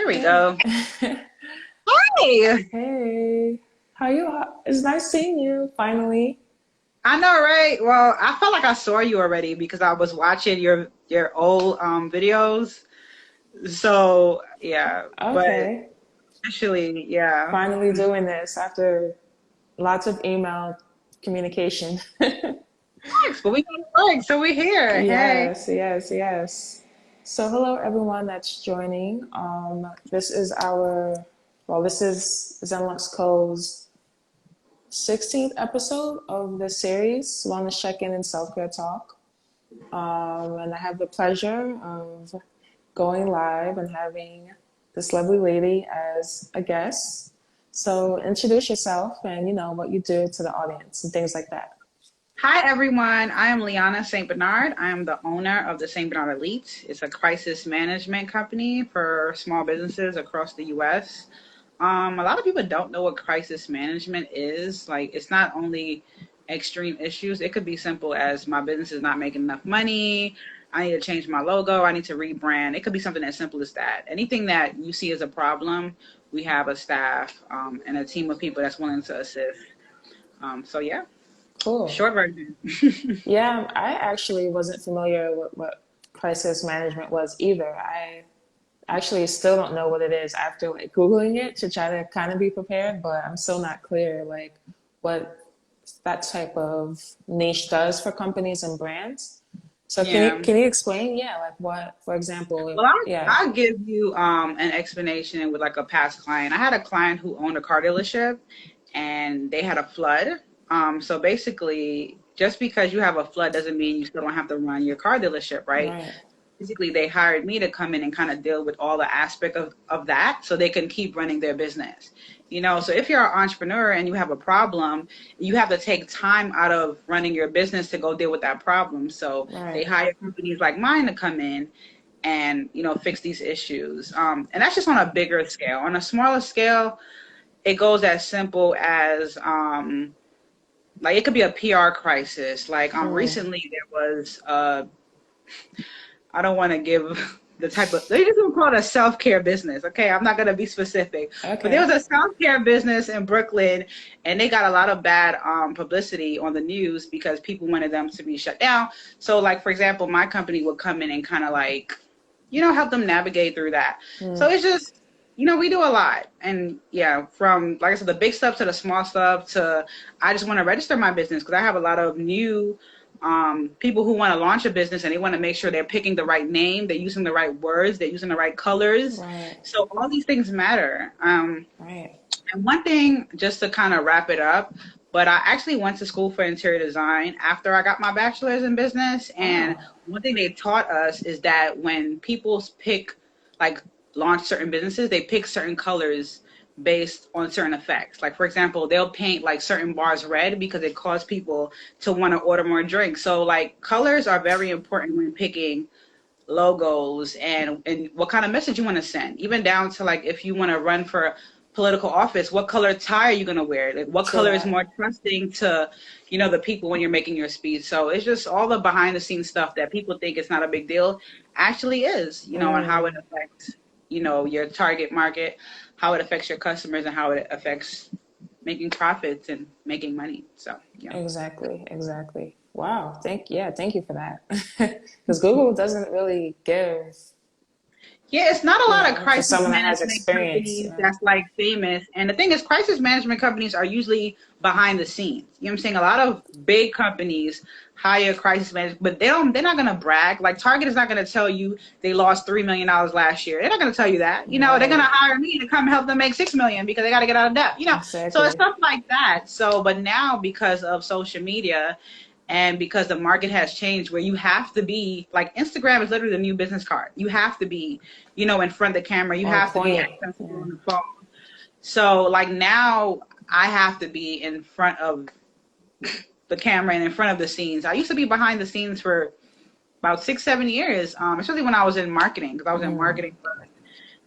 we Hey. go. Hey, Hey. How you? It's nice seeing you finally. I know, right? Well, I felt like I saw you already because I was watching your old videos. So yeah, but Okay. actually, yeah. Finally doing this after lots of email communication. Thanks, but we got to work, so we're here. Hey. Yes, yes, yes. So hello everyone that's joining. This is this is ZenLuxCo's 16th episode of the series, Wellness Check In and Selfcare Talk. And I have the pleasure of going live and having this lovely lady as a guest. So introduce yourself and what you do to the audience and things like that. Hi, everyone. I am Liana St.Bernard. I am the owner of the St. Bernard Elite. It's a crisis management company for small businesses across the U.S. A lot of people don't know what crisis management is. Like, it's not only extreme issues. It could be simple as my business is not making enough money. I need to change my logo. I need to rebrand. It could be something as simple as that. Anything that you see as a problem, we have a staff and a team of people that's willing to assist. So yeah, Cool. short version. Yeah, I actually wasn't familiar with what crisis management was either. I actually still don't know what it is after like Googling it to try to kind of be prepared, but I'm still not clear like what that type of niche does for companies and brands. So can you Yeah. can you explain? Yeah, like what, for example, Well, I'll, yeah. I'll give you an explanation with like a past client. I had a client who owned a car dealership and they had a flood. So basically, just because you have a flood doesn't mean you still don't have to run your car dealership, right? Right. Basically, they hired me to come in and kind of deal with all the aspect of that so they can keep running their business. So if you're an entrepreneur and you have a problem, you have to take time out of running your business to go deal with that problem. So they Right. hire companies like mine to come in and fix these issues, and that's just on a bigger scale. On a smaller scale, it goes as simple as like it could be a PR crisis. Like Mm. recently there was I don't want to give the type of, they just gonna call it a self-care business. Okay, I'm not gonna be specific, but there was Okay. a self-care business in Brooklyn, and they got a lot of bad publicity on the news because people wanted them to be shut down. So, like for example, my company would come in and kind of like, help them navigate through that. So Mm. it's just, we do a lot, and yeah, from like I said, the big stuff to the small stuff to I just want to register my business because I have a lot of new people who want to launch a business and they want to make sure they're picking the right name, they're using the right words, they're using the right colors. Right. So all these things matter. Right. And one thing, just to kind of wrap it up, but I actually went to school for interior design after I got my bachelor's in business. And Oh. one thing they taught us is that when people pick, like, launch certain businesses, they pick certain colors based on certain effects. Like, for example, they'll paint like certain bars red because it causes people to want to order more drinks. So, like, colors are very important when picking logos and what kind of message you want to send, even down to like if you want to run for political office, what color tie are you going to wear, like what To color is more that. trusting to the people when you're making your speech. So it's just all the behind the scenes stuff that people think it's not a big deal actually is, and how it Mm. affects your target market, how it affects your customers, and how it affects making profits and making money. So yeah. Exactly, exactly. Wow. Thank you for that. Because Google doesn't really give, Yeah, it's not a lot of for crisis someone that has management experience. companies that's like famous. And the thing is, crisis management companies are usually behind the scenes. You know what I'm saying? A lot of big companies hire crisis management, but they're not gonna brag. Like Target is not gonna tell you they lost $3 million last year. They're not gonna tell you that. They're gonna Right. hire me to come help them make 6 million because they gotta get out of debt. So it's Exactly. stuff like that. So but now because of social media and because the market has changed where you have to be like Instagram is literally the new business card. You have to be, in front of the camera. You On have to be point. accessible Yeah. on the phone. So like now I have to be in front of the camera and in front of the scenes. I used to be behind the scenes for about 6, 7 years, especially when I was in marketing, because I was in Mm. marketing first.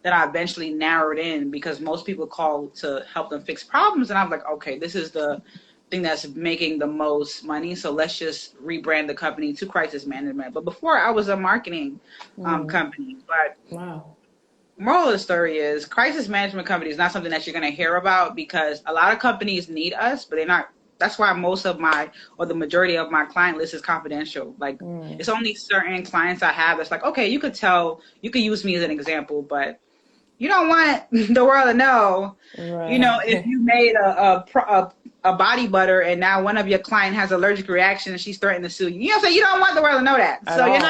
Then I eventually narrowed in because most people call to help them fix problems. And I'm like, okay, this is the thing that's making the most money. So let's just rebrand the company to crisis management. But before I was a marketing Mm. company. But Wow. moral of the story is crisis management company is not something that you're going to hear about because a lot of companies need us, but they're not. That's why most of my, or the majority of my client list is confidential. Like, it's only certain clients I have that's like, okay, you could tell, you could use me as an example, but you don't want the world to know, if Right. you made a body butter and now one of your client has allergic reaction and she's threatening to sue you. You know what I'm saying? You don't want the world to know that. At So all. you're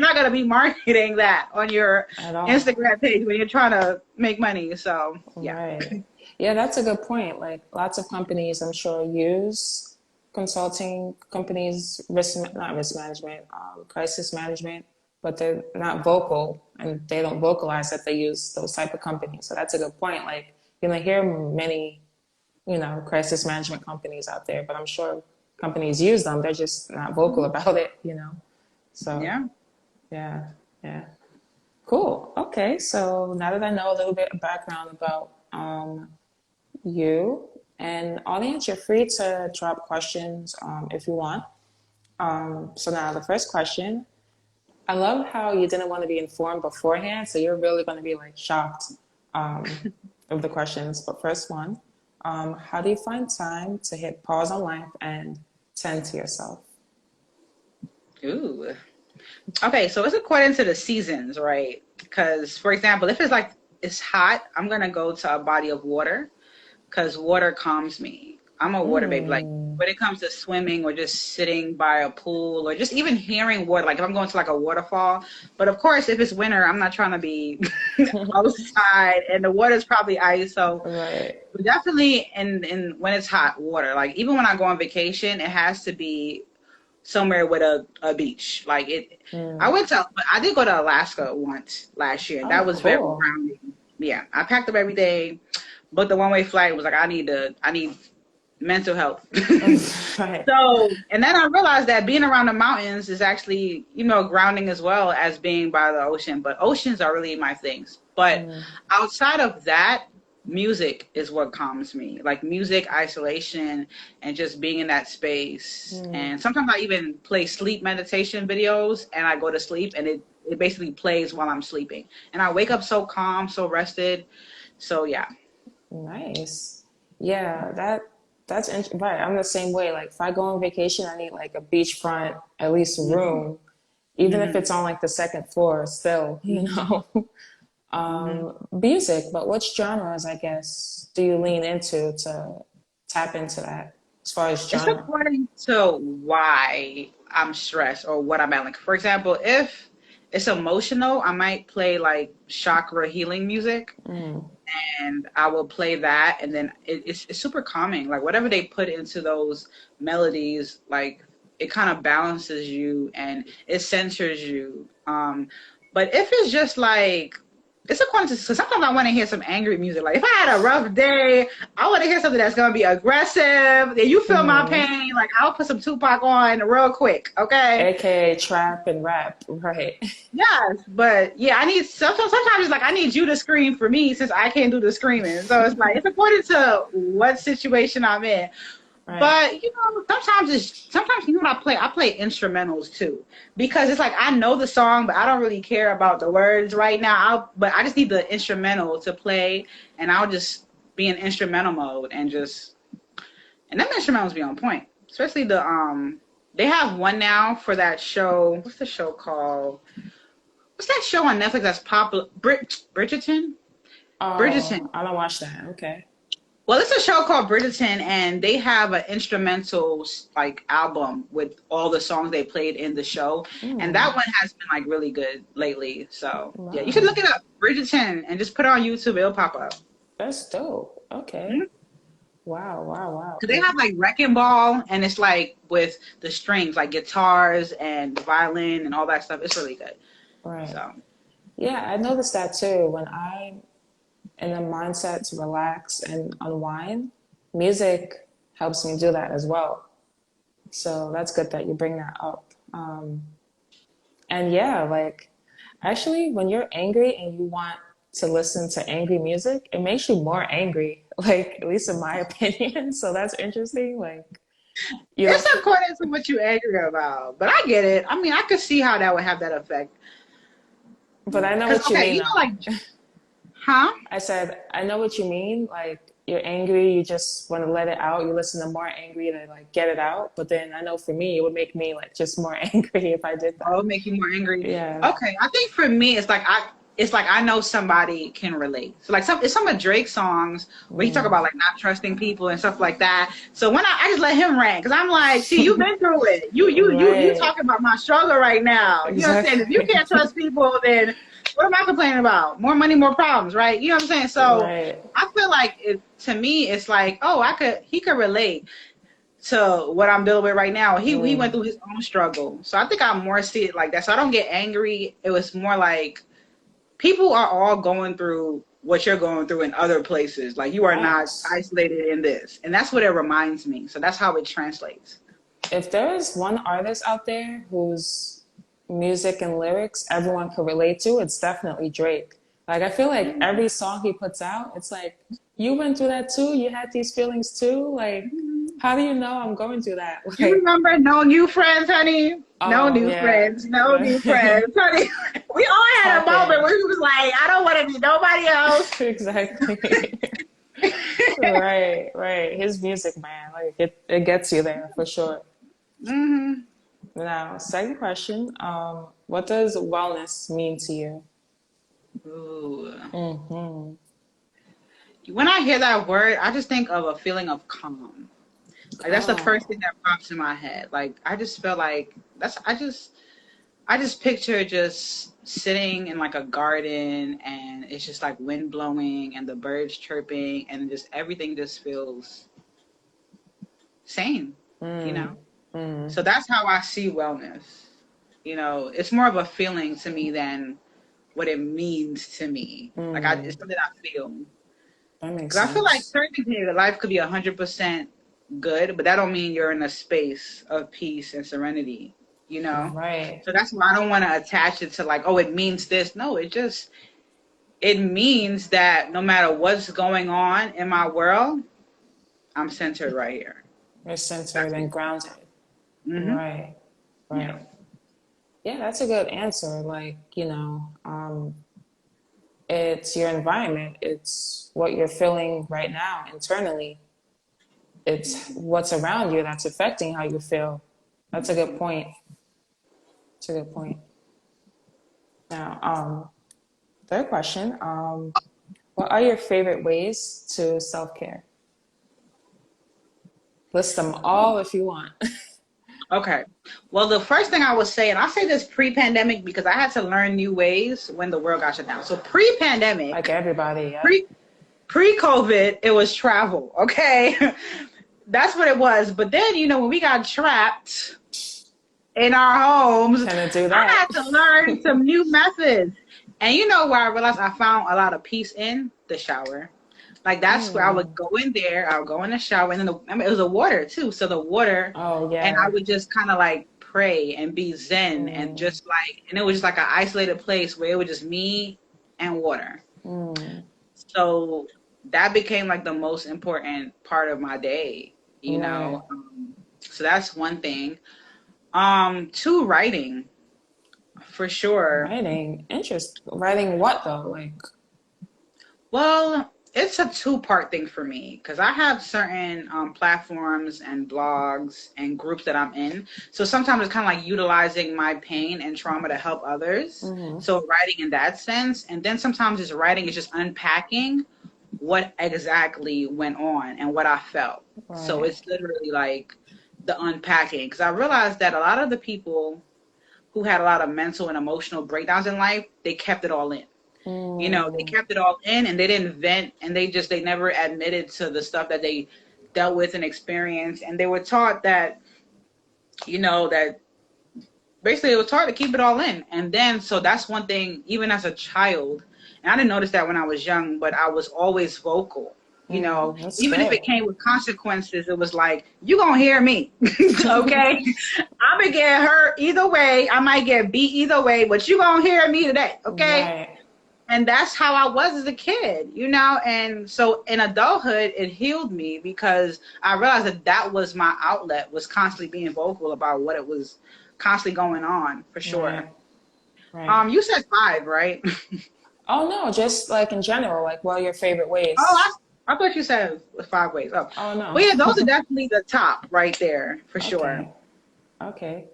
not gonna be marketing that on your At all. Instagram page when you're trying to make money. So yeah. Right. Yeah, that's a good point. Like lots of companies, I'm sure, use consulting companies, not risk management, crisis management, but they're not vocal and they don't vocalize that they use those type of companies. So that's a good point. Like, you don't hear many, crisis management companies out there, but I'm sure companies use them. They're just not vocal about it. So, Yeah. yeah, yeah. Cool. Okay. So now that I know a little bit of background about you and audience, you're free to drop questions if you want. So now the first question, I love how you didn't want to be informed beforehand, so you're really going to be like shocked um, of the questions. But first one, how do you find time to hit pause on life and tend to yourself? Ooh. Okay, so it's according to the seasons, right? Because, for example, if it's hot, I'm gonna go to a body of water because water calms me. I'm a water baby. Like Mm. when it comes to swimming or just sitting by a pool or just even hearing water, like if I'm going to like a waterfall. But of course, if it's winter, I'm not trying to be outside and the water's probably ice. So Right. definitely in when it's hot, water. Like even when I go on vacation, it has to be somewhere with a beach. Like Mm. I did go to Alaska once last year. Oh, That was very cool. grounding. Yeah, I packed up every day, but the one-way flight was like, I need mental health. Right. So, and then I realized that being around the mountains is actually, grounding as well as being by the ocean. But oceans are really my things. But Mm. outside of that, music is what calms me. Like music, isolation, and just being in that space. Mm. And sometimes I even play sleep meditation videos and I go to sleep and it basically plays while I'm sleeping. And I wake up so calm, so rested. So yeah. Nice. Yeah, right. I'm the same way. Like if I go on vacation, I need like a beachfront, at least Hmm. room, even if Hmm. it's on like the second floor still, Hmm. Music, but which genres, I guess, do you lean into to tap into that as far as It's genre? according to why I'm stressed or what I'm at. Like, for example, if it's emotional, I might play like chakra healing music Mm. and I will play that. And then it's super calming. Like, whatever they put into those melodies, like, it kind of balances you and it centers you. But if it's just like, it's according to, so sometimes I want to hear some angry music. Like if I had a rough day, I want to hear something that's gonna be aggressive. And you feel my Hmm. pain. Like I'll put some Tupac on real quick. Okay. AKA trap and rap, right? Yes, but yeah, I need sometimes it's like I need you to scream for me since I can't do the screaming. So it's like it's according to what situation I'm in. Right. But sometimes you know what I play? I play instrumentals too because it's like I know the song, but I don't really care about the words right now. But I just need the instrumental to play, and I'll just be in instrumental mode and them instrumentals be on point. Especially they have one now for that show. What's the show called? What's that show on Netflix that's popular? Bridgerton. Oh, Bridgerton. I don't watch that. Okay. Well, it's a show called Bridgerton, and they have an instrumental like album with all the songs they played in the show, and Mm. that one has been like really good lately. So yeah, you should look Wow. it up, Bridgerton, and just put it on YouTube. It'll pop up. That's dope. Okay. Mhm. Wow, wow, wow. Cause they have like Wrecking Ball, and it's like with the strings, like guitars and violin and all that stuff. It's really good. Right. So Yeah, I noticed that too. When I'm in a mindset to relax and unwind, music helps me do that as well. So that's good that you bring that up. And yeah, like actually, when you're angry and you want to listen to angry music, it makes you more angry, like at least in my opinion. So that's interesting. Like, you it's don't, according to what you're angry about, but I get it. I mean, I could see how that would have that effect. but I know Cause what you okay, mean though. Huh? I said, I know what you mean. Like, you're angry, you just want to let it out. You listen to more angry to like get it out. But then I know for me, it would make me like just more angry if I did Oh, that. it'll make you more angry. Yeah. Okay, I think for me, it's like I know somebody can relate. So like some of Drake's songs where he talk Mm. about like not trusting people and stuff like that. So when I just let him rant because I'm like, see, you've been through it. You Right. talking about my struggle right now. You know what I'm saying? If you Exactly. can't trust people, then what am I complaining about? More money, more problems, right? You know what I'm saying? So Right. I feel like to me, it's like, oh, he could relate to what I'm dealing with right now. He went Mm. through his own struggle. So I think I more see it like that. So I don't get angry. It was more like people are all going through what you're going through in other places. Like you are not Facts. isolated in this. And that's what it reminds me. So that's how it translates. If there is one artist out there whose music and lyrics everyone could relate to, it's definitely Drake. Like, I feel like every song he puts out, it's like, you went through that too? You had these feelings too? Like, how do you know I'm going through that? You Like, remember no new friends, honey? No oh, new yeah. friends. No new friends, honey. We all had a moment Talking. where he was like, I don't want to be nobody else. Exactly. Right, right. His music, man, like it gets you there for sure. hmm Now, second question, what does wellness mean to you? Ooh. Hmm. When I hear that word, I just think of a feeling of calm. Like that's the first Oh, thing that pops in my head. Like I just feel like I just picture just sitting in like a garden and it's just like wind blowing and the birds chirping and just everything just feels sane, you know? mm, mm, So that's how I see wellness. You know, it's more of a feeling to me than what it means to me. It's mm. something I feel. That makes Because I feel like sense. certain things in your life could be 100% good, but that don't mean you're in a space of peace and serenity, you know? Right. So that's why I don't want to attach it to like, oh, it means this. No, it means that no matter what's going on in my world, I'm centered right here. You're centered That's and it. grounded. Mm-hmm. Right, Yeah. right. Yeah, that's a good answer. Like, it's your environment. It's what you're feeling right now internally. It's what's around you that's affecting how you feel. That's a good point. That's a good point. Now, third question, what are your favorite ways to self-care? List them all if you want. Okay. Well, the first thing I would say, and I say this pre-pandemic because I had to learn new ways when the world got shut down. So Like pre-pandemic, everybody, yep. pre pre-COVID, it was travel. Okay. That's what it was. But then, when we got trapped in our homes, Can do I had that? to learn some new methods. And you know where I realized I found a lot of peace in the shower. Like that's where I would Mm. go in there, I would go in the shower, and then it was the water too. So the water, Oh, and I yeah. would just kind of like pray and be zen and Mm, just like, and it was just like an isolated place where it was just me and water. mm, So that became like the most important part of my day, you right. know. So that's one thing. Two, writing for sure. Writing. Interest. Writing what though? Like, Well, it's a two-part thing for me because I have certain platforms and blogs and groups that I'm in. So sometimes it's kind of like utilizing my pain and trauma to help others. mm, So writing in that sense. And then sometimes it's writing is just unpacking what exactly went on and what I felt. So right. it's literally like the unpacking because I realized that a lot of the people who had a lot of mental and emotional breakdowns in life, they kept it all in. They Mm, kept it all in and they didn't vent and they never admitted to the stuff that they dealt with and experienced. And they were taught that, that basically it was taught to keep it all in. And then, so that's one thing, even as a child, and I didn't notice that when I was young, but I was always vocal. that's Even if good. it came with consequences, it was like, you gonna hear me, okay? I'm gonna get hurt either way. I might get beat either way, but you gonna hear me today, okay? Right. And that's how I was as a kid, and so in adulthood it healed me because I realized that was my outlet, was constantly being vocal about what it was constantly going on, for sure. Right. Right. You said five, right? Oh no, just like in general, like what are your favorite Oh, ways? I thought you said 5 ways. Oh, Oh well, yeah, those are no. definitely the top right there for sure. Okay. Okay.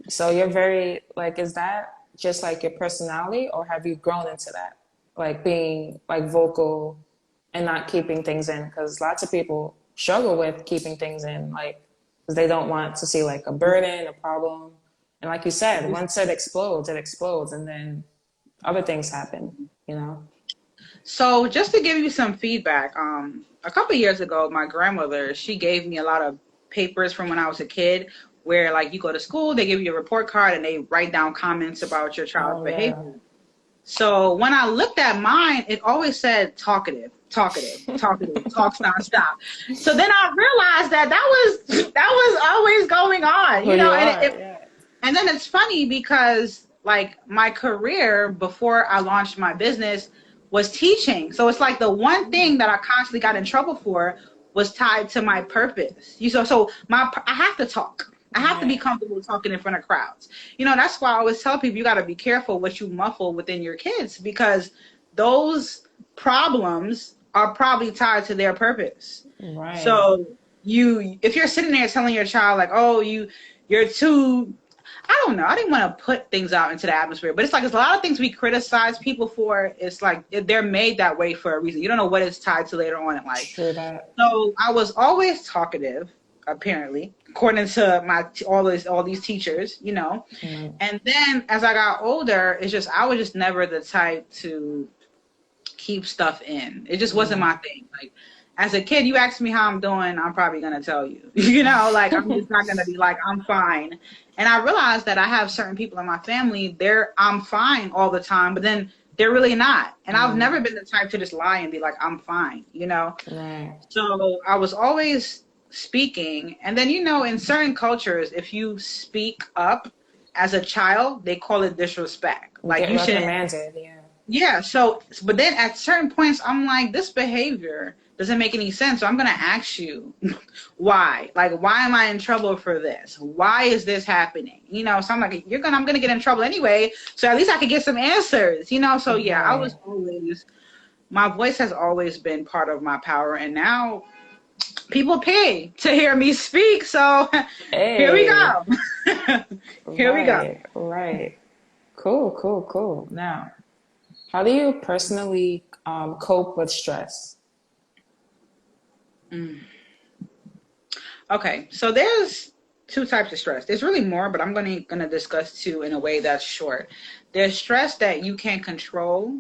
So you're very like, is that just like your personality, or have you grown into that? Like being like vocal and not keeping things in? Because lots of people struggle with keeping things in, like, because they don't want to see like a burden, a problem. And like you said, once it explodes, and then other things happen, you know? So just to give you some feedback, a couple years ago, my grandmother, she gave me a lot of papers from when I was a kid where like you go to school, they give you a report card and they write down comments about your child's Oh yeah. behavior. So when I looked at mine, it always said talkative, talkative, talkative, talks nonstop. So then I realized that that was always going on, Who you know, you and are, yeah. and then it's funny because like my career before I launched my business was teaching. So it's like the one thing that I constantly got in trouble for was tied to my purpose. I have to talk. I have to be Right. comfortable talking in front of crowds. You know, that's why I always tell people you got to be careful what you muffle within your kids because those problems are probably tied to their purpose. Right. So if you're sitting there telling your child like, oh, you're too, I don't know. I didn't want to put things out into the atmosphere, but it's like there's a lot of things we criticize people for. It's like they're made that way for a reason. You don't know what it's tied to later on in life. True that. So I was always talkative, apparently, according to all these teachers, you know. Mm, And then as I got older, it's just I was just never the type to keep stuff in. It just wasn't mm, my thing. Like as a kid, you ask me how I'm doing, I'm probably gonna tell you. You know, like I'm just not gonna be like I'm fine. And I realized that I have certain people in my family, I'm fine all the time, but then they're really not. And I've mm, never been the type to just lie and be like I'm fine, you know. right. So I was always speaking, and then you know, in certain cultures, if you speak up as a child, they call it disrespect. Like Get you shouldn't. reprimanded, yeah. Yeah, so, but then at certain points, I'm like, this behavior doesn't make any sense. So I'm going to ask you why. Like, why am I in trouble for this? Why is this happening? You know, so I'm like, I'm going to get in trouble anyway. So at least I could get some answers, you know? So yeah, Right. my voice has always been part of my power. And now people pay to hear me speak. So here we Hey. go. Here we go. Right. Right. Cool, cool, cool. Now, how do you personally cope with stress? Mm. Okay, so there's two types of stress. There's really more, but I'm gonna discuss two in a way that's short. There's stress that you can control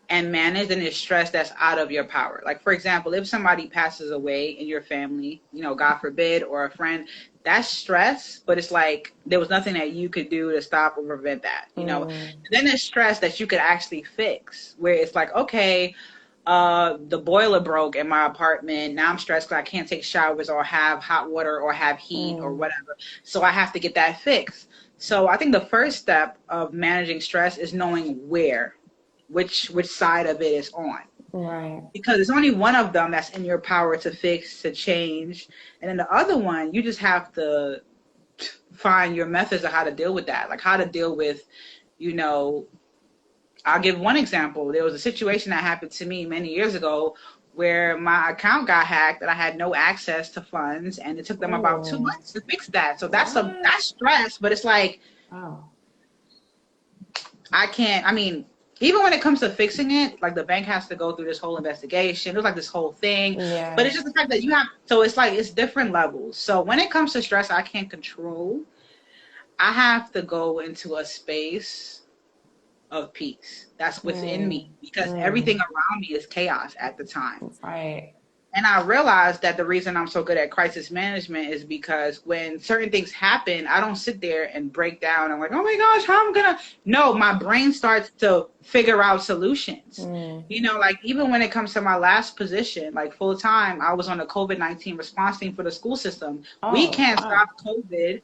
and manage, and there's stress that's out of your power. Like for example, if somebody passes away in your family, you know, God forbid, or a friend, that's stress, but it's like there was nothing that you could do to stop or prevent that, you know. Mm, Then there's stress that you could actually fix, where it's like, okay, the boiler broke in my apartment. Now I'm stressed because I can't take showers or have hot water or have heat or mm, whatever. So I have to get that fixed. So I think the first step of managing stress is knowing which side of it is on. right. Because it's only one of them that's in your power to fix, to change. And then the other one, you just have to find your methods of how to deal with that. Like how to deal with, you know, I'll give one example. There was a situation that happened to me many years ago where my account got hacked and I had no access to funds and it took them about two Oh, months to fix that. So what? that's stress, but it's like Oh, I can't, I mean, even when it comes to fixing it, like the bank has to go through this whole investigation. It was like this whole thing. But yeah. it's just the fact that so it's like it's different levels. So when it comes to stress I can't control, I have to go into a space of peace that's within Mm, me because mm, everything around me is chaos at the time. right. And I realized that the reason I'm so good at crisis management is because when certain things happen, I don't sit there and break down. I'm like, oh my gosh, how am I gonna? No, my brain starts to figure out solutions. Mm. You know, like even when it comes to my last position, like full time, I was on the COVID-19 response team for the school system. We Oh, can't wow. stop COVID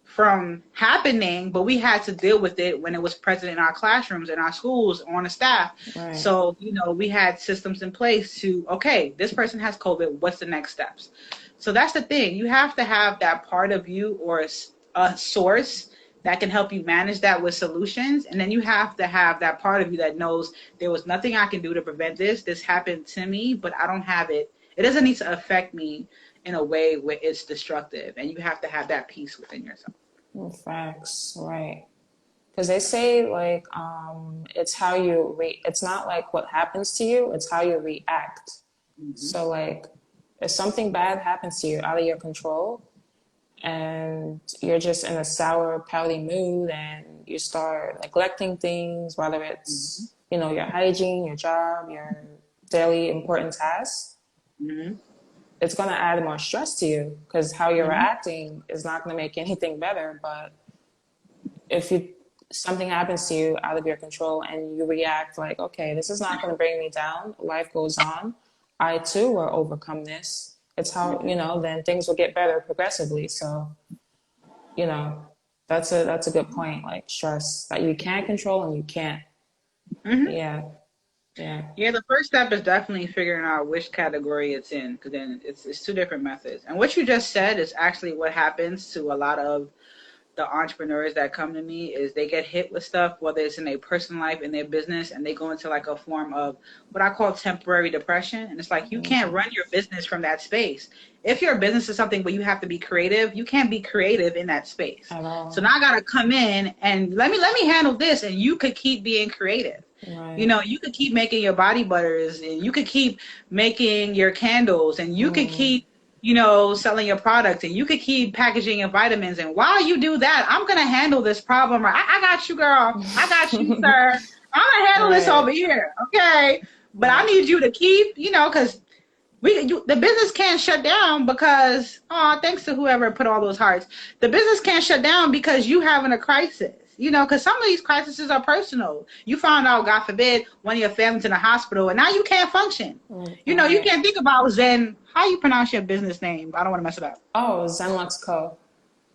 from happening, but we had to deal with it when it was present in our classrooms, in our schools, on the staff. Right. So, you know, we had systems in place to, okay, this person has COVID, what's the next steps? So that's the thing. You have to have that part of you or a source that can help you manage that with solutions. And then you have to have that part of you that knows there was nothing I can do to prevent this. This happened to me, but I don't have it. It doesn't need to affect me in a way where it's destructive. And you have to have that peace within yourself. Facts, right? Because they say like it's how you it's not like what happens to you, it's how you react. Mm-hmm. So like if something bad happens to you out of your control and you're just in a sour, pouty mood and you start neglecting things, whether Mm-hmm. it's, you know, your hygiene, your job, your daily important tasks, Mm-hmm. it's going to add more stress to you because how you're Mm-hmm. reacting is not going to make anything better. But if you something happens to you out of your control and you react like, okay, this is not going to bring me down, life goes on, I too will overcome this. It's how, you know, then things will get better progressively. So, you know, that's a good point, like stress that you can control and you can't. Mm-hmm. Yeah, yeah. Yeah, the first step is definitely figuring out which category it's in, because then it's two different methods. And what you just said is actually what happens to a lot of the entrepreneurs that come to me is they get hit with stuff, whether it's in their personal life, in their business, and they go into like a form of what I call temporary depression. And it's like you can't run your business from that space. If your business is something where you have to be creative, you can't be creative in that space. At So all. now I gotta come in and let me handle this, and you could keep being creative. You Right. know, you could keep making your body butters, and you could keep making your candles, and you could Mm. keep, selling your products, and you could keep packaging your vitamins. And while you do that, I'm going to handle this problem. I got you, girl. I got you, sir. I'm going to handle this Right, over here. Okay. But I right. need you to keep, because the business can't shut down because, oh, thanks to whoever put all those hearts. The business can't shut down because you having a crisis. Because some of these crises are personal. You found out, God forbid, one of your family's in the hospital, and now you can't function. You Right. can't think about Zen. How you pronounce your business name? I don't want to mess it up. Oh, ZenLuxCo.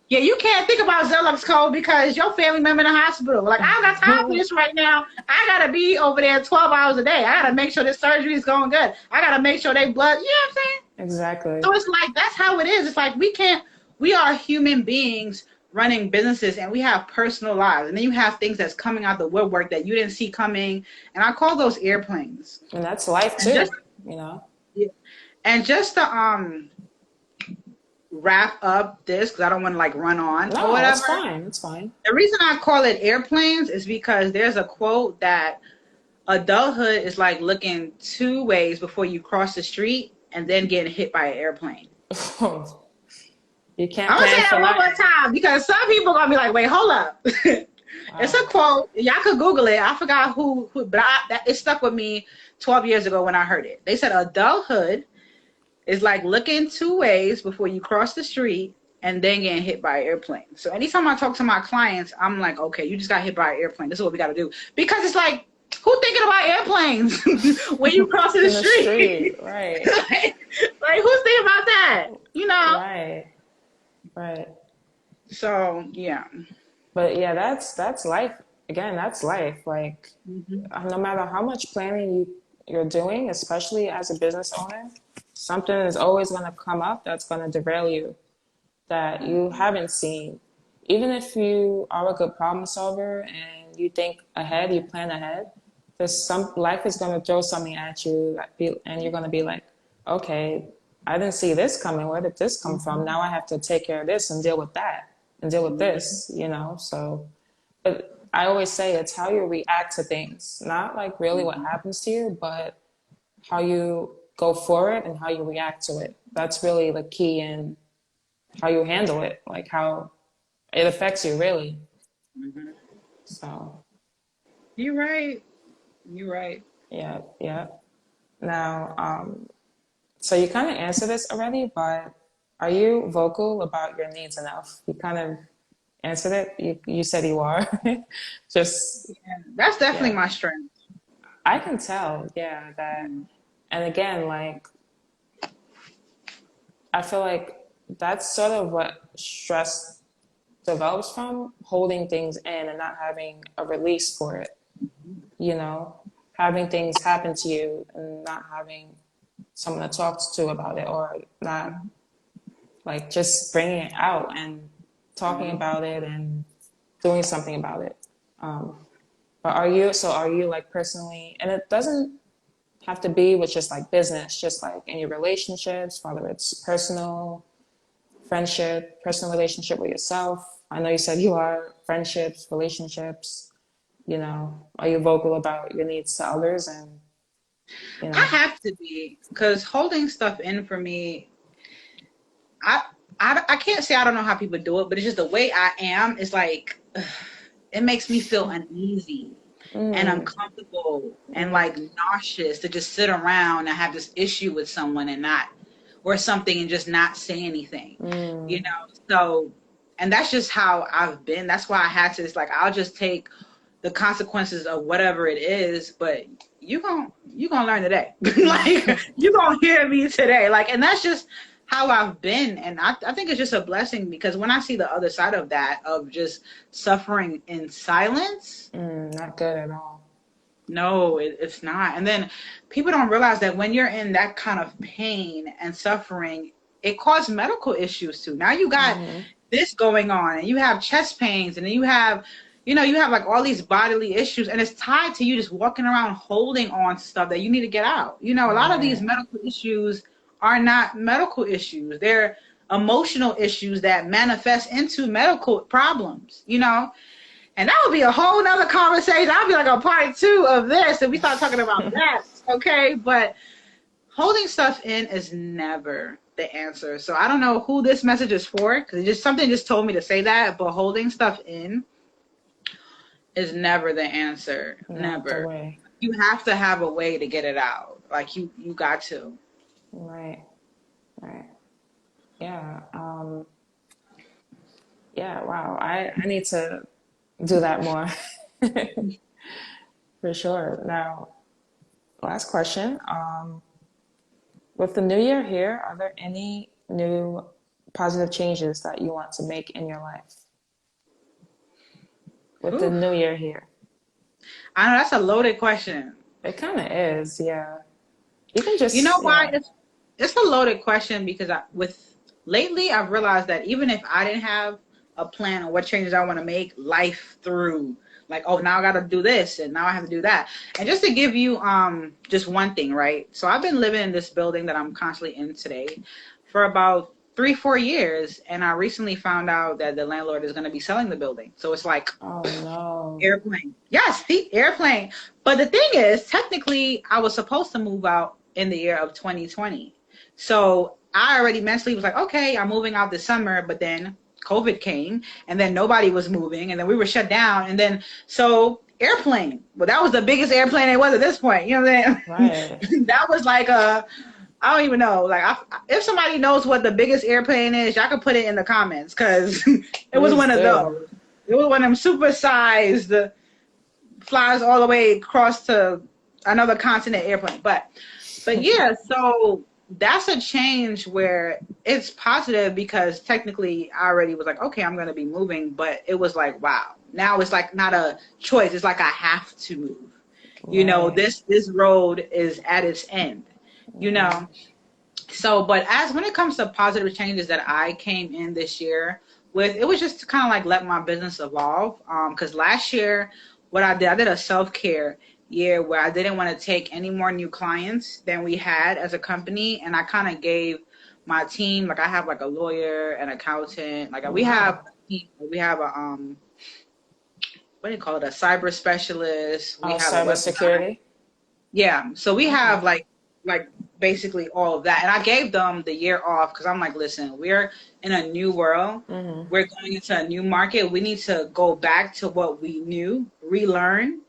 Yeah, you can't think about ZenLuxCo because your family member in the hospital. Like, I don't got time for this right now. I gotta be over there 12 hours a day. I gotta make sure this surgery is going good. I gotta make sure they blood. You know what I'm saying? Exactly. So it's like that's how it is. It's like we are human beings running businesses and we have personal lives. And then you have things that's coming out the woodwork that you didn't see coming. And I call those airplanes. And that's life And too, just you know? and just to wrap up this because I don't want to like run on or No, it's whatever. fine. It's fine. The reason I call it airplanes is because there's a quote that adulthood is like looking two ways before you cross the street and then getting hit by an airplane. You can't I'm gonna say plan that for one more nothing. time because some people are gonna be like, "Wait, hold up." It's a Wow. quote. Y'all could Google it. I forgot who but it stuck with me 12 years ago when I heard it. They said adulthood is like looking two ways before you cross the street and then getting hit by an airplane. So anytime I talk to my clients, I'm like, okay, you just got hit by an airplane. This is what we got to do. Because it's like, who thinking about airplanes when you crossing the In the street? street, right. like, who's thinking about that? Right. Right. So, yeah. But yeah, that's life. Again, that's life. Like Mm-hmm. no matter how much planning you're doing, especially as a business owner, something is always going to come up that's going to derail you that you haven't seen. Even if you are a good problem solver and you think ahead, you plan ahead, there's some life is going to throw something at you and you're going to be like, okay, I didn't see this coming. Where did this come from? Now I have to take care of this and deal with that and deal with this, you know? So, but I always say it's how you react to things, not like really what happens to you, but how you go for it and how you react to it. That's really the key in how you handle it, like how it affects you really. Mm-hmm. So You're right. You're right. yeah, yeah. Now, so you kind of answered this already, but are you vocal about your needs enough? You kind of answered it. You said you are. Just Yeah, that's definitely yeah, my strength. I can tell. Yeah, that. Mm-hmm. And again, like I feel like that's sort of what stress develops from holding things in and not having a release for it. You know, having things happen to you and not having someone to talk to about it or not like just bringing it out and talking Mm-hmm. about it and doing something about it. But are you like personally, and it doesn't have to be with just like business, just like in your relationships, whether it's personal, friendship, personal relationship with yourself. I know you said you are friendships, relationships, are you vocal about your needs to others and, you I know, have to be, because holding stuff in for me, I, I can't say I don't know how people do it, but it's just the way I am. It's like, it makes me feel uneasy and mm, uncomfortable and mm, like nauseous to just sit around and have this issue with someone and not, or something, and just not say anything, you mm, know? So, and that's just how I've been. That's why I had to, it's like, I'll just take the consequences of whatever it is, but you gonna learn today. Like, you gonna hear me today. Like, and that's just how I've been. And I think it's just a blessing, because when I see the other side of that, of just suffering in silence, not good at all. no, it's not. And then people don't realize that when you're in that kind of pain and suffering, it causes medical issues too. Now you got Hmm. this going on, and you have chest pains, and then you have like all these bodily issues, and it's tied to you just walking around holding on to stuff that you need to get out. A lot of these Right. medical issues are not medical issues. They're emotional issues that manifest into medical problems. And that would be a whole nother conversation. I'll be like a part two of this if we start talking about that. Okay. But holding stuff in is never the answer. So I don't know who this message is for, because something just told me to say that. But holding stuff in is never the answer. Not the Never. way. You have to have a way to get it out. Like, you got to. Right. Right. Yeah. Yeah. Wow. I need to do that more for sure. Now, last question. With the new year here, are there any new positive changes that you want to make in your life? With the Whew. new year here, I know that's a loaded question. it kind of is. Yeah. You can You know just, why yeah. it's a loaded question, because lately I've realized that even if I didn't have a plan on what changes I want to make, life through, like, oh, now I got to do this and now I have to do that. And just to give you just one thing, right? So I've been living in this building that I'm constantly in today for about 3-4 years, and I recently found out that the landlord is going to be selling the building. So it's like, Oh no. airplane. Yes, the airplane. But the thing is, technically, I was supposed to move out in the year of 2020. So I already mentally was like, okay, I'm moving out this summer, but then COVID came, and then nobody was moving, and then we were shut down. And then, so airplane. Well, that was the biggest airplane it was at this point. You know what I'm Right. saying? That was like I don't even know. Like, if somebody knows what the biggest airplane is, y'all can put it in the comments, because it was Please one of do. those. It was one of them super-sized, flies all the way across to another continent airplane. But yeah, so that's a change where it's positive, because technically I already was like, okay, I'm going to be moving, but it was like, wow. Now it's like not a choice. It's like I have to move. Right. This road is at its end. You Hmm. know, so, but as when it comes to positive changes that I came in this year with, it was just to kind of like let my business evolve. Because last year, what I did a self-care year where I didn't want to take any more new clients than we had as a company, and I kind of gave my team, like, I have like a lawyer, an accountant, like we have Wow. we have a what do you call it, a cyber specialist, we Oh, have a website. cybersecurity. Yeah, so we Okay. have like basically all of that, and I gave them the year off, because I'm like, listen, we're in a new world, Hmm. we're going into a new market, we need to go back to what we knew, relearn,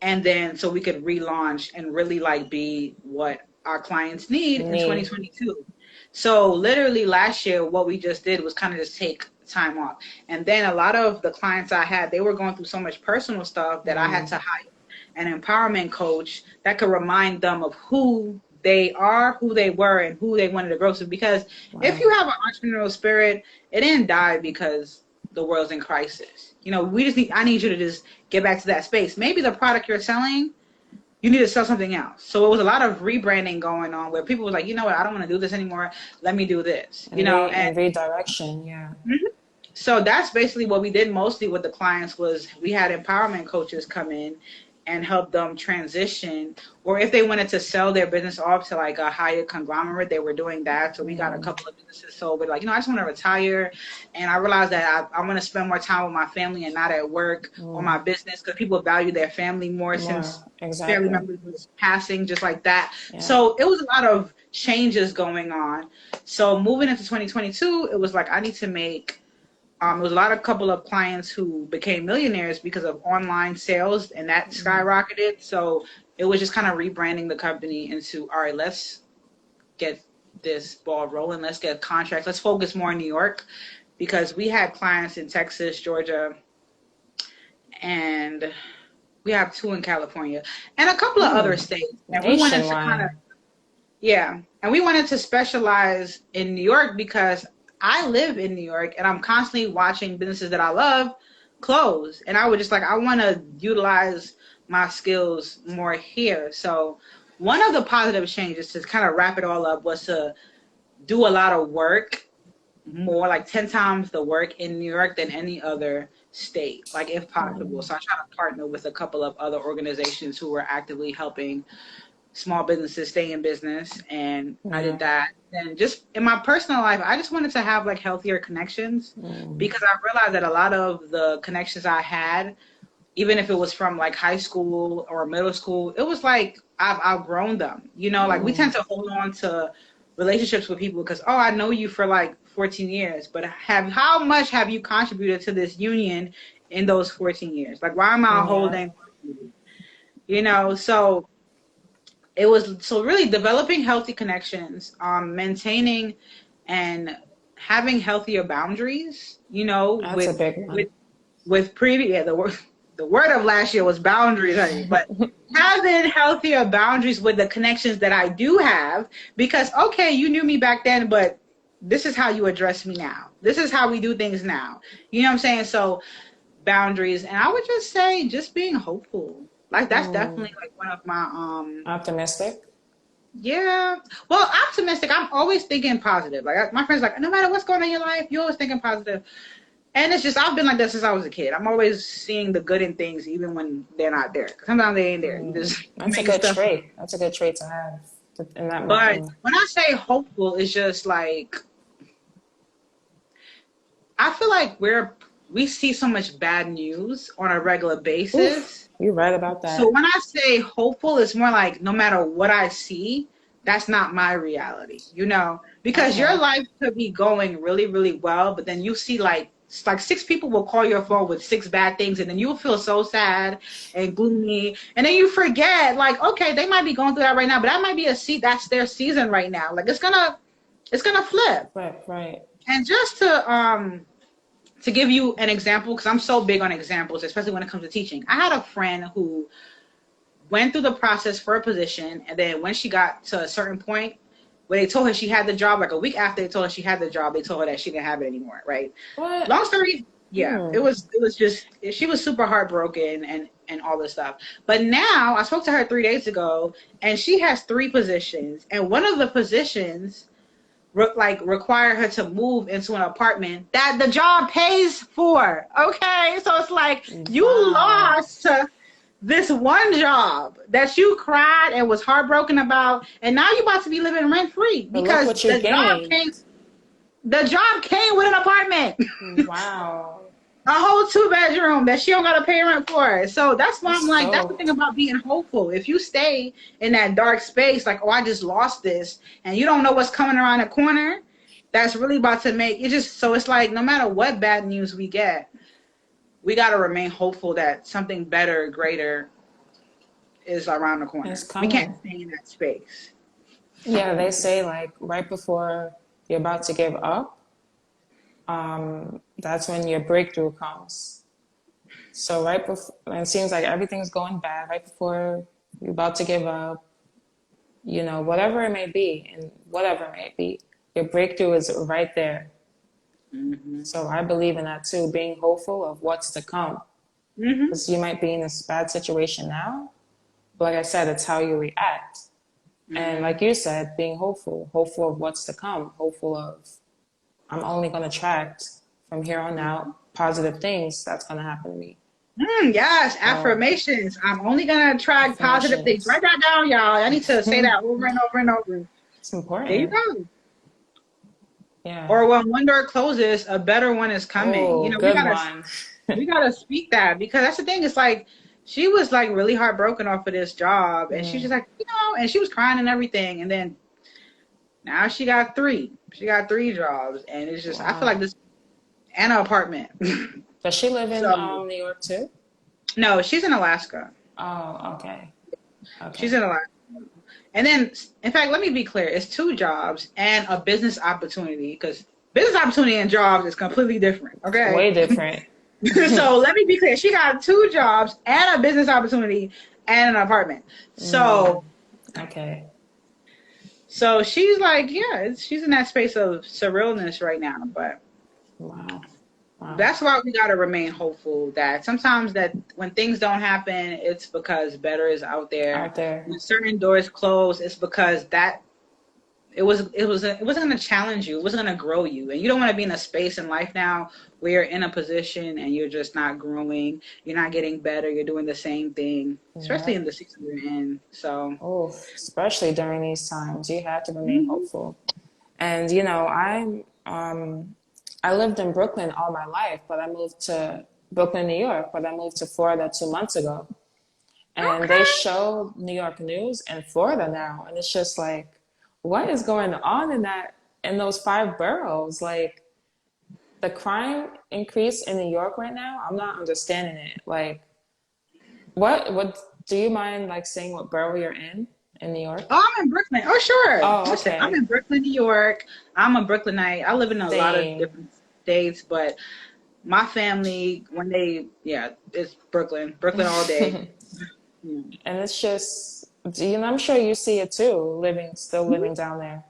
and then so we could relaunch and really like be what our clients need in Need. 2022. So literally last year, what we just did was kind of just take time off, and then a lot of the clients I had, they were going through so much personal stuff that I had Mm. to hire an empowerment coach that could remind them of who they are, who they were, and who they wanted to grow to. Because if Right. you have an entrepreneurial spirit, it didn't die because the world's in crisis. I need you to just get back to that space. Maybe the product you're selling, you need to sell something else. So it was a lot of rebranding going on where people were like, you know what, I don't want to do this anymore. Let me do this. And And redirection. Yeah. So that's basically what we did mostly with the clients was we had empowerment coaches come in and help them transition, or if they wanted to sell their business off to like a higher conglomerate, they were doing that. So we got a couple of businesses sold, but like, I just want to retire, and I realized that I want to spend more time with my family and not at work or my business, because people value their family more since family members was passing just like that. Yeah. So it was a lot of changes going on. So moving into 2022, it was like I need to make there was a couple of clients who became millionaires because of online sales, and that skyrocketed. So it was just kind of rebranding the company into, all right, let's get this ball rolling. Let's get contracts. Let's focus more in New York, because we had clients in Texas, Georgia, and we have 2 in California and a couple of other states. And we wanted to and we wanted to specialize in New York because I live in New York and I'm constantly watching businesses that I love close. And I would just I want to utilize my skills more here. So one of the positive changes, to kind of wrap it all up, was to do a lot of work, more like 10 times the work in New York than any other state, like if possible. So I try to partner with a couple of other organizations who were actively helping small businesses stay in business, and I did that. And just in my personal life, I just wanted to have healthier connections, because I realized that a lot of the connections I had, even if it was from high school or middle school, it was I've outgrown them. We tend to hold on to relationships with people because, I know you for 14 years, but how much have you contributed to this union in those 14 years? Why am I holding you? So it was really developing healthy connections, maintaining and having healthier boundaries, That's a big one. with previous, the word of last year was boundaries, honey, but having healthier boundaries with the connections that I do have, because, okay, you knew me back then, but this is how you address me now. This is how we do things now. You know what I'm saying? So boundaries. And I would just say just being hopeful. That's definitely one of my optimistic. Yeah. Well, optimistic. I'm always thinking positive. My friends no matter what's going on in your life, you're always thinking positive. And it's just, I've been like that since I was a kid. I'm always seeing the good in things, even when they're not there. Sometimes they ain't there. You just That's a good trait. That's a good trait to have in that moment. But when I say hopeful, it's just I feel like we see so much bad news on a regular basis. Oof, you're right about that. So when I say hopeful, it's more no matter what I see, that's not my reality, because your life could be going really, really well, but then you see 6 people will call your phone with 6 bad things, and then you'll feel so sad and gloomy, and then you forget okay, they might be going through that right now, but that might be that's their season right now. It's gonna flip. Right. And just to give you an example, because I'm so big on examples, especially when it comes to teaching. I had a friend who went through the process for a position, and then when she got to a certain point where they told her she had the job, a week after they told her she had the job, they told her that she didn't have it anymore, right? What? Long story, it was just, she was super heartbroken and all this stuff. But now, I spoke to her 3 days ago, and she has 3 positions, and one of the positions require her to move into an apartment that the job pays for. Okay, so it's you lost this one job that you cried and was heartbroken about, and now you're about to be living rent free because the job came with an apartment. Wow. A whole 2-bedroom that she don't gotta pay rent for. So that's why I'm that's the thing about being hopeful. If you stay in that dark space, I just lost this, and you don't know what's coming around the corner, that's really about to make it just, so it's no matter what bad news we get, we gotta remain hopeful that something better, greater is around the corner. We can't stay in that space. Yeah, they say right before you're about to give up, that's when your breakthrough comes. So right before, it seems like everything's going bad, right before you're about to give up, whatever it may be, and whatever it may be, your breakthrough is right there. Mm-hmm. So I believe in that too, being hopeful of what's to come. Because you might be in this bad situation now, but like I said, it's how you react. And like you said, being hopeful of what's to come, hopeful of, I'm only going to attract from here on out, positive things that's going to happen to me. Yes, So affirmations. I'm only gonna attract positive things. affirmations. Write that down, y'all. I need to say that over and over and over. It's There you important. go. Yeah. Or when one door closes, a better one is coming. Oh, We good gotta one. speak that, because that's the thing. It's like she was like really heartbroken off of this job, and she's Mm, just like, and she was crying and everything, and then now she got three. She got three jobs, and it's just I feel like wow. this and an apartment. Does she live in So New York too? no, she's in Alaska. Oh, okay. She's Okay. in Alaska. And then, in fact, let me be clear: it's two jobs and a business opportunity, because business opportunity and jobs is completely different. Okay. Way different. So let me be clear: she got two jobs and a business opportunity and an apartment. Mm, So, okay. so she's like, yeah, she's in that space of surrealness right now. But Wow. Wow. that's why we gotta remain hopeful that sometimes that when things don't happen, it's because better is out there. Out there. When certain doors close, it's because that it wasn't going to challenge you. It wasn't going to grow you. And you don't want to be in a space in life now where you're in a position and you're just not growing. You're not getting better. You're doing the same thing, especially Yep. in the season we're in. So, Oh, especially during these times, you have to remain mhm. hopeful. And you know, I lived in Brooklyn all my life, but I moved to Brooklyn, New York, but I moved to Florida 2 months ago. And they Okay. show New York news in Florida now, and it's just like, what is going on in those five boroughs? Like the crime increase in New York right now, I'm not understanding it. Like what do you mind like saying what borough you're in New York? Oh, I'm in Brooklyn. Oh, sure. Oh, Listen, I'm okay. in Brooklyn, New York. I'm a Brooklynite. I live in a lot of Same. different states, but my family, yeah, it's Brooklyn, Brooklyn all day. Yeah. And it's just, you know, I'm sure you see it too, still living down there.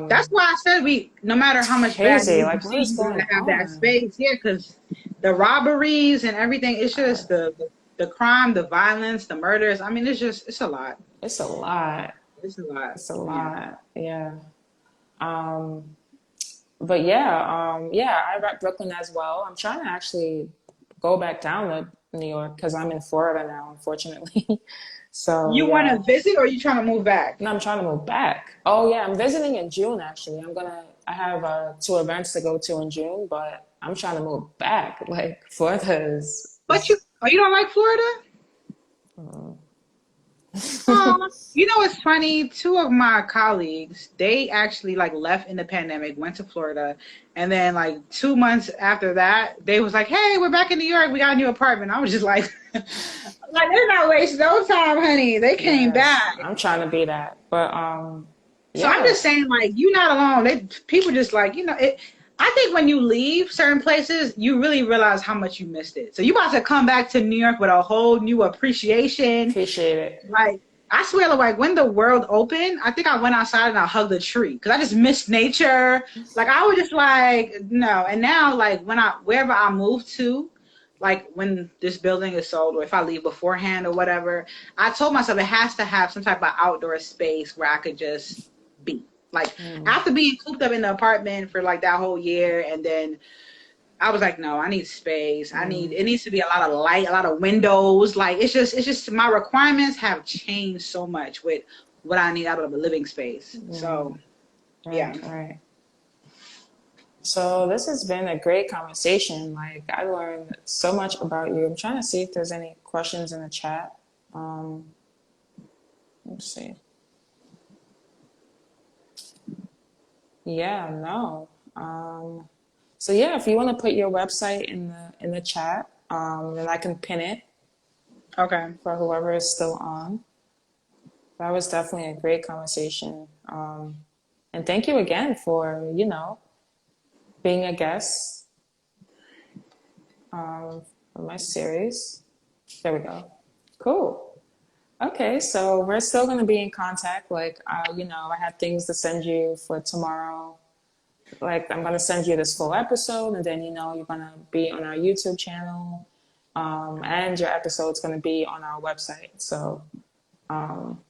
That's why I said no matter how It's much bad crazy. news you Like, what see, is you going gotta have that on? space. Yeah, because the robberies and everything, it's Uh, just the crime, the violence, the murders. I mean, it's a lot. it's a lot. It's a lot. It's a Yeah. lot. Yeah. Um, but yeah, I rep Brooklyn as well. I'm trying to actually go back down to New York because I'm in Florida now, unfortunately. So You want to yeah. visit, or you trying to move back? No, I'm trying to move back. Oh yeah, I'm visiting in June actually. I have two events to go to in June, but I'm trying to move back. Like Florida But you don't like Florida? uh, You know, it's funny. Two of my colleagues, they actually like left in the pandemic, went to Florida, and then like 2 months after that, they was like, "Hey, we're back in New York. We got a new apartment." I was just like, "Like they're not wasting no time, honey. They came yes, back." I'm trying to be that. But So I'm yeah, just saying, like, you're not alone. People just like, it. I think when you leave certain places, you really realize how much you missed it. So you about to come back to New York with a whole new appreciation. appreciate it. Like, I swear, like, when the world opened, I think I went outside and I hugged a tree because I just missed nature. Like, I was just like, no. And now, like, wherever I move to, like, when this building is sold or if I leave beforehand or whatever, I told myself it has to have some type of outdoor space where I could just be. Like, Mm, after being cooped up in the apartment for like that whole year, and then I was like, no, I need space. mm, It needs to be a lot of light, a lot of windows. Like it's just my requirements have changed so much with what I need out of a living space. mm. So yeah. Right, right. So this has been a great conversation. Like I learned so much about you. I'm trying to see if there's any questions in the chat. Um, let's see. Yeah, no. So yeah, if you want to put your website in the chat, then I can pin it Okay. for whoever is still on. That was definitely a great conversation. And thank you again for, you know, being a guest for my series. There we go. Cool. Okay, so we're still going to be in contact. Like, you know, I have things to send you for tomorrow. Like, I'm going to send you this full episode, and then, you know, you're going to be on our YouTube channel, and your episode's going to be on our website. So,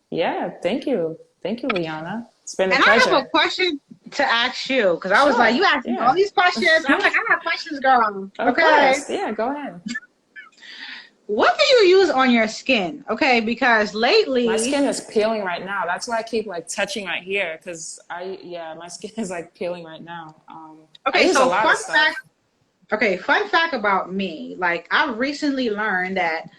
yeah, thank you. Thank you, Liana. It's been a And I have a pleasure. question. to ask you because I was like, Sure. you asked me all Yeah. these questions. I'm like, I have questions, girl. Of Okay. course. Yeah, go ahead. What do you use on your skin? Okay, because My lately, skin is peeling right now. That's why I keep like touching right here because yeah, my skin is like peeling right now. I okay, use a so lot of fun stuff. fact. Okay, fun fact about me. Like, I recently learned that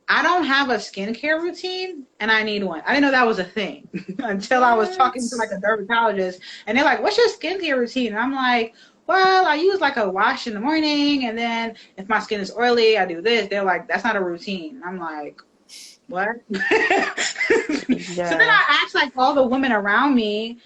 I don't have a skincare routine and I need one. I didn't know that was a thing until I was talking to What? like a dermatologist and they're like, what's your skincare routine? And I'm like, well, I use like a wash in the morning and then if my skin is oily, I do this. They're like, that's not a routine. I'm like, what? So then Yeah. I asked like all the women around me,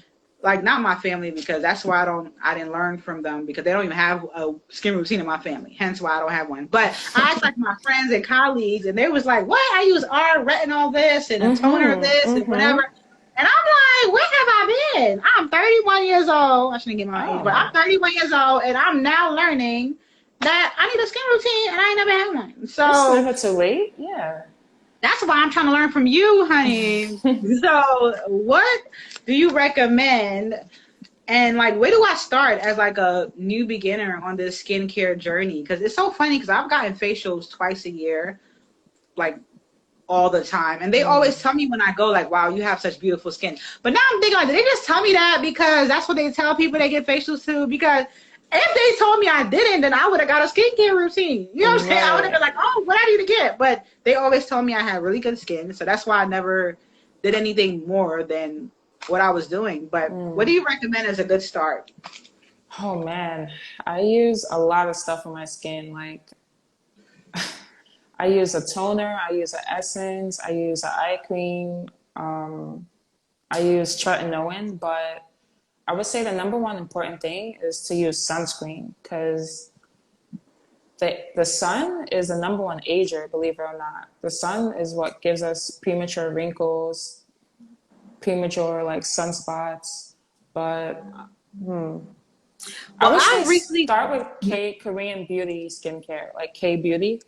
like not my family because that's why I didn't learn from them because they don't even have a skin routine in my family. Hence why I don't have one. But I asked like my friends and colleagues and they was like, what? I use retinol this and a toner Mm-hmm. this and whatever. Mm-hmm. And I'm like, where have I been? I'm 31 years old. I shouldn't get my age, but I'm Oh, 31 years old and I'm now learning that I need a skin routine and I ain't never had one. it's So never too late. Yeah. that's why I'm trying to learn from you, honey. So, what do you recommend? And like, where do I start as like a new beginner on this skincare journey? Because it's so funny because I've gotten facials twice a year, like all the time, and they always tell me when I go, like, "Wow, you have such beautiful skin." But now I'm thinking, like, did they just tell me that because that's what they tell people they get facials to? Because if they told me I didn't, then I would have got a skincare routine. You know what I'm saying? I would have been Right. like, "Oh, what I need to get." But they always told me I had really good skin, so that's why I never did anything more than what I was doing. But what do you recommend as a good start? Oh man, I use a lot of stuff on my skin. Like I use a toner, I use an essence, I use an eye cream, I use tretinoin, but I would say the number one important thing is to use sunscreen because the sun is the number one ager, believe it or not. The sun is what gives us premature wrinkles, premature like sunspots. But I Well, would say I've recently. start with Korean beauty skincare, like K beauty,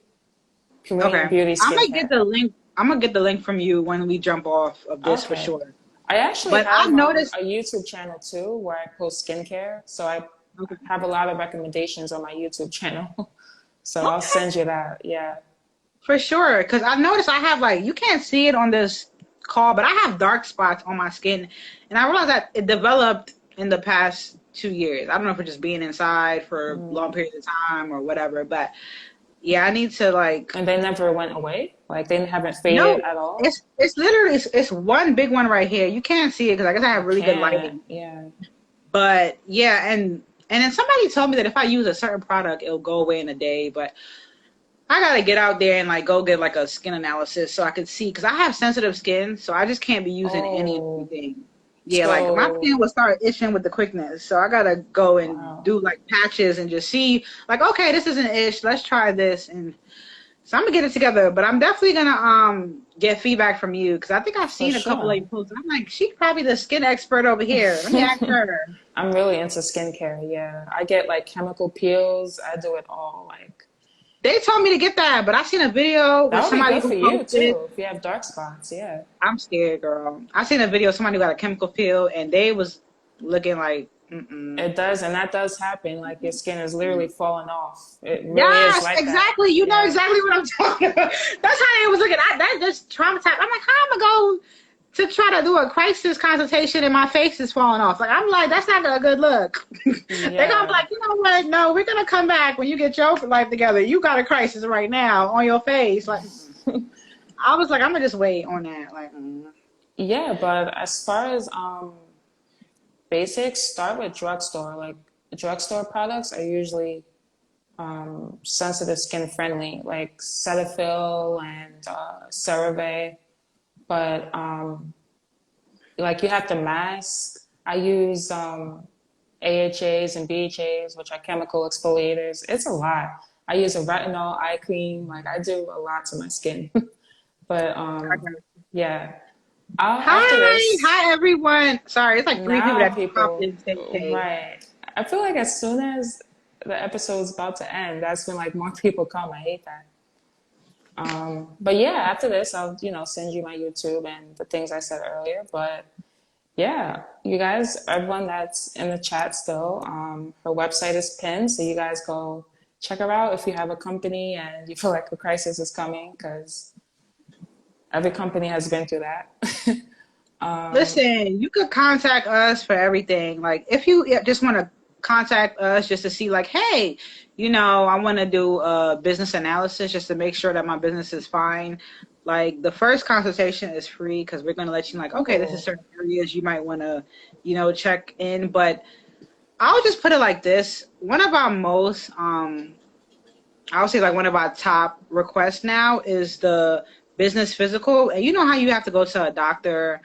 Okay, Korean beauty I'm gonna get skincare. the link. I'm gonna get the link from you when we jump off of this for Okay. sure. I actually But have I've noticed. a YouTube channel too where I post skincare. So I Okay. have a lot of recommendations on my YouTube channel. So I'll Okay. send you that. Yeah. For sure, because I've noticed I have like you can't see it on this call, but I have dark spots on my skin, and I realized that it developed in the past 2 years. I don't know if it's just being inside for long periods of time or whatever, but yeah, I need to like And they never went away. Like they haven't faded no, at all. it's literally it's one big one right here. You can't see it because I guess I I have really good can't. lighting, Yeah. but yeah, and then somebody told me that if I use a certain product, it'll go away in a day, but I gotta get out there and like go get like a skin analysis so I can see because I have sensitive skin, so I just can't be using any of Oh, anything. Yeah, like my so skin will start itching with the quickness, so I gotta go and wow. do like patches and just see like okay, this is an itch. Let's try this, and so I'm gonna get it together. But I'm definitely gonna get feedback from you because I think I've For seen a couple of sure. your posts. And I'm like, she's probably the skin expert over here. Let me ask her. I'm really into skincare. Yeah. I get like chemical peels. I do it all. Like They told me to get that, but I seen a video that with would be somebody good who for you posted. too if you have dark spots. Yeah. I'm scared, girl. I seen a video of somebody who got a chemical peel and they was looking like, mm-mm. It does, and that does happen. Like your skin is literally falling off. It really is Yes, like that. exactly. You know Yeah. exactly what I'm talking about. That's how they was looking. That just traumatized. I'm like, how am I going to try to do a crisis consultation and my face is falling off? Like, I'm like, that's not a good look. They're gonna be Yeah. like, you know what? No, we're gonna come back when you get your life together. You got a crisis right now on your face. Like, I was like, I'm gonna just wait on that. Like, Yeah, but as far as basics, start with drugstore. Like drugstore products are usually sensitive skin friendly, like Cetaphil and CeraVe. But like you have to mask. I use AHAs and BHAs, which are chemical exfoliators. It's a lot. I use a retinol eye cream. Like I do a lot to my skin. But yeah. After hi, this, hi everyone. Sorry, it's like three people now that popped people, in to say hey. right. I feel like as soon as the episode's about to end, that's when like more people come. I hate that. But yeah, after this, I'll, send you my YouTube and the things I said earlier. But yeah, you guys, everyone that's in the chat still, her website is pinned, so you guys go check her out if you have a company and you feel like a crisis is coming, because every company has been through that. Listen, you could contact us for everything. Like, if you just want to contact us just to see, like, hey, I want to do a business analysis just to make sure that my business is fine. Like, the first consultation is free because we're going to let you, like, okay, this is Cool. certain areas you might want to, check in. But I'll just put it like this. One of our most, I would say, like, one of our top requests now is the business physical. And you know how you have to go to a doctor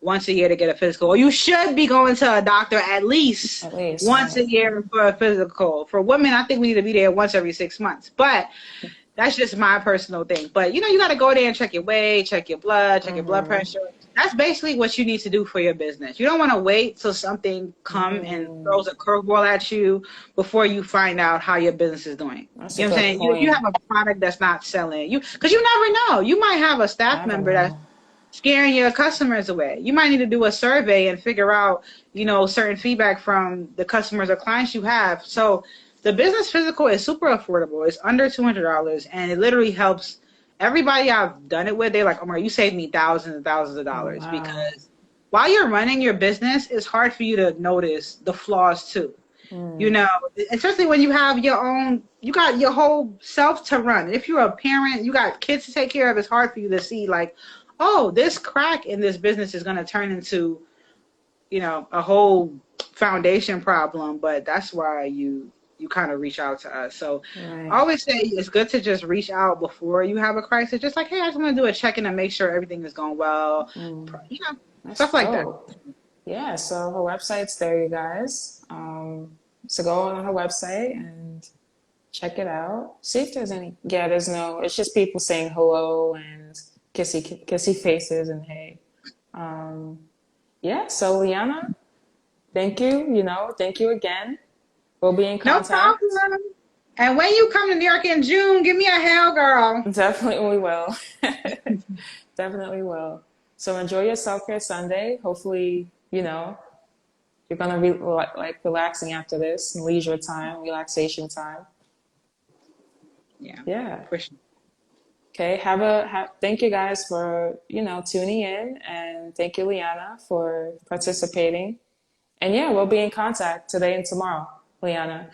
once a year to get a physical, or you should be going to a doctor at least At least, once right? a year for a physical. For women, I think we need to be there once every 6 months. But that's just my personal thing. But you got to go there and check your weight, check your blood Mm-hmm. pressure. That's basically what you need to do for your business. You don't want to wait till something come and Mm, throws a curveball at you before you find out how your business is doing. that's You a know what I'm good saying? You point. have a product that's not selling. Because you never know. You might have a staff Never member that's know. scaring your customers away. You might need to do a survey and figure out, certain feedback from the customers or clients you have. So the business physical is super affordable. It's under $200, and it literally helps everybody I've done it with. They're like, Omar, you saved me thousands and thousands of Oh, dollars, wow. because while you're running your business, it's hard for you to notice the flaws too. You Mm, know, especially when you have you got your whole self to run. If you're a parent, you got kids to take care of, it's hard for you to see, like, oh, this crack in this business is going to turn into, a whole foundation problem. But that's why you kind of reach out to us. So I right. always say it's good to just reach out before you have a crisis. Just like, hey, I just want to do a check-in and make sure everything is going well. Mm, Stuff that's like that. dope. Yeah, so her website's there, you guys. So go on her website and check it out. See if there's any. Yeah, there's no. It's just people saying hello and kissy faces and hey. Um, yeah. So Liana, thank you. Thank you again. We'll be in No contact. problem. And when you come to New York in June, give me a hail, girl. Definitely will. Definitely will. So enjoy your self care Sunday. Hopefully, you're gonna be like relaxing after this, leisure time, relaxation time. Yeah, Yeah. for sure. Okay. Thank you guys for tuning in, and thank you, Liana, for participating. And yeah, we'll be in contact today and tomorrow, Liana.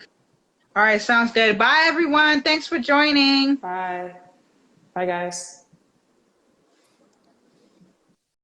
All right, sounds good. Bye, everyone. Thanks for joining. Bye. Bye, guys.